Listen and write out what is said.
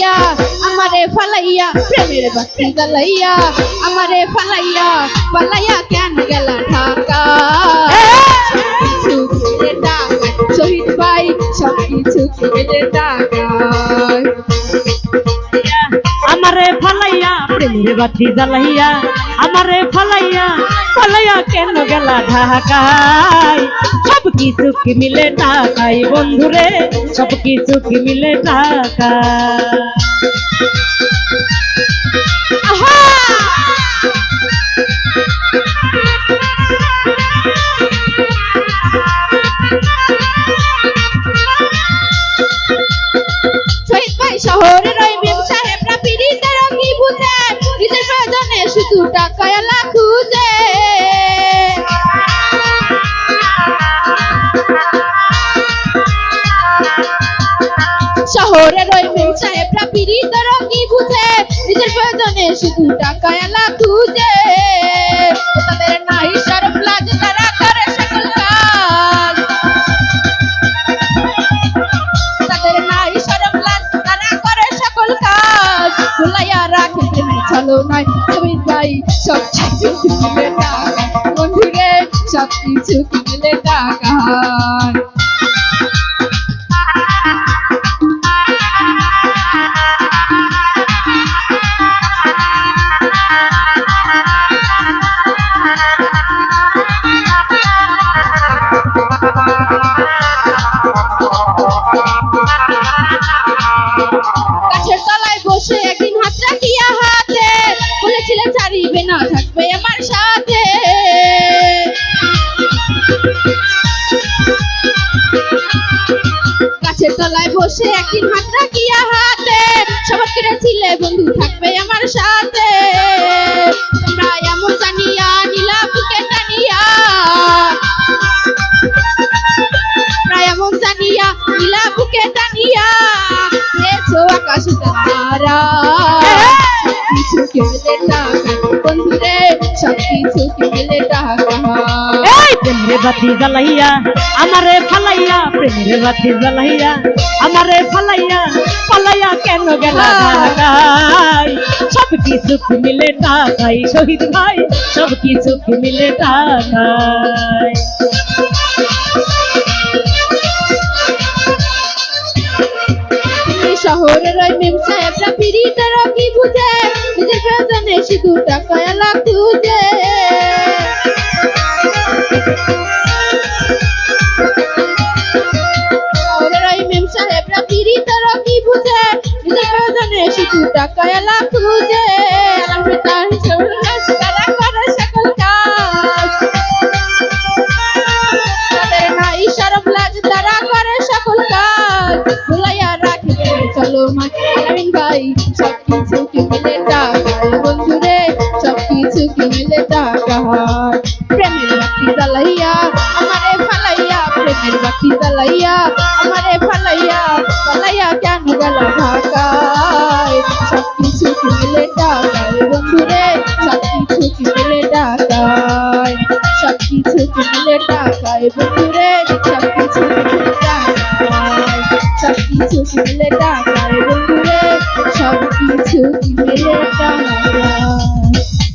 জ্বালাইয়া আমারে ফালাইয়া প্রেমের বাতি জ্বালাইয়া আমারে ফালাইয়া পালাইয়া কেন গেলা ঢাকা শহীদ ভাই সবকিছু কেড়ে টাকায় আমারে ফালাইয়া প্রেমের বাতি জ্বালাইয়া আমারে ফালাইয়া পালাইয়া কেন গেলা ঢাকায় সব কিছু কি মিলে টাকায় বন্ধুরে সব কিছু কি মিলে টাকায় শহীদ ভাই শহরের ওই মেম সাহেবরা পিড়িতের কি বুঝে নিজের প্রয়োজনে শুধু টাকা এলা খুঁজে শহরের ওই মেম সাহেবরা পিড়িতের কি বুঝে নিজের প্রয়োজনে শুধু টাকা এলা খুঁজে তাদের নাই শরম লাজ তারা করে সকল কাজ তাদের নাই শরম লাজ তারা করে সকল কাজ ভুলাইয়া রাখে প্রেমে চলো নাই শহীদ ভাই সব কিছু মিলে টাকা বন্ধুরে সব কিছু মিলে টাকা গাছের তলায় বসে একদিন হাত রাখিয়া হাতে বলেছিলে ছাড়িবে না থাকবে আমার সাথে গাছের তলায় বসে একদিন হাত রাখিয়া হাতে শপথ করেছিলে বন্ধু থাকবে আমার সাথে তোমরা এমন জানিয়া নীলা বুকে টানিয়া এমন জানিয়া নীলা বুকে টানিয়া আকাশ তারা কিছু কেমনে টাকা বন্ধুরে সব কিছু কেমনে টাকা প্রেমের বাতি জ্বালাইয়া আমারে ফালাইয়া প্রেমের বাতি জ্বালাইয়া আমারে ফালাইয়া পালাইয়া কেন গেলা ঢাকায় সব কিছু মিলে টাকায় শহীদ ভাই সব কিছু মিলে টাকায় শহরের ওই মেম সাহেবরা পিড়িতের কি বুঝে নিজের প্রয়োজনে শুধু টাকা এলা খুঁজে শহরের ওই মেম সাহেবরা পিড়িতের কি বুঝে নিজের প্রয়োজনে শুধু টাকা এলা খুঁজে তারা করে সকল কাজ তাদের নাই শরম লাজ তারা করে সকল কাজ ভুলাইয়া রাখে চলো আলামিন ভাই সব কিছু কি মিলে টাকায় বন্ধুরে সব কিছু কি মিলে টাকায় প্রেমের বাতি জ্বালাইয়া আমারে ফালাইয়া প্রেমের বাতি জ্বালাইয়া আমারে ফালাইয়া পালাইয়া কেন গেল ঢাকায় সব কিছু কি মিলে টাকায় বন্ধুরে সব কিছু কি মিলে টাকায় সব কিছু কি মিলে টাকায় বন্ধুরে সব কিছু কি মিলে টাকায় সব কিছু কি মিলে টাকায় বন্ধুরে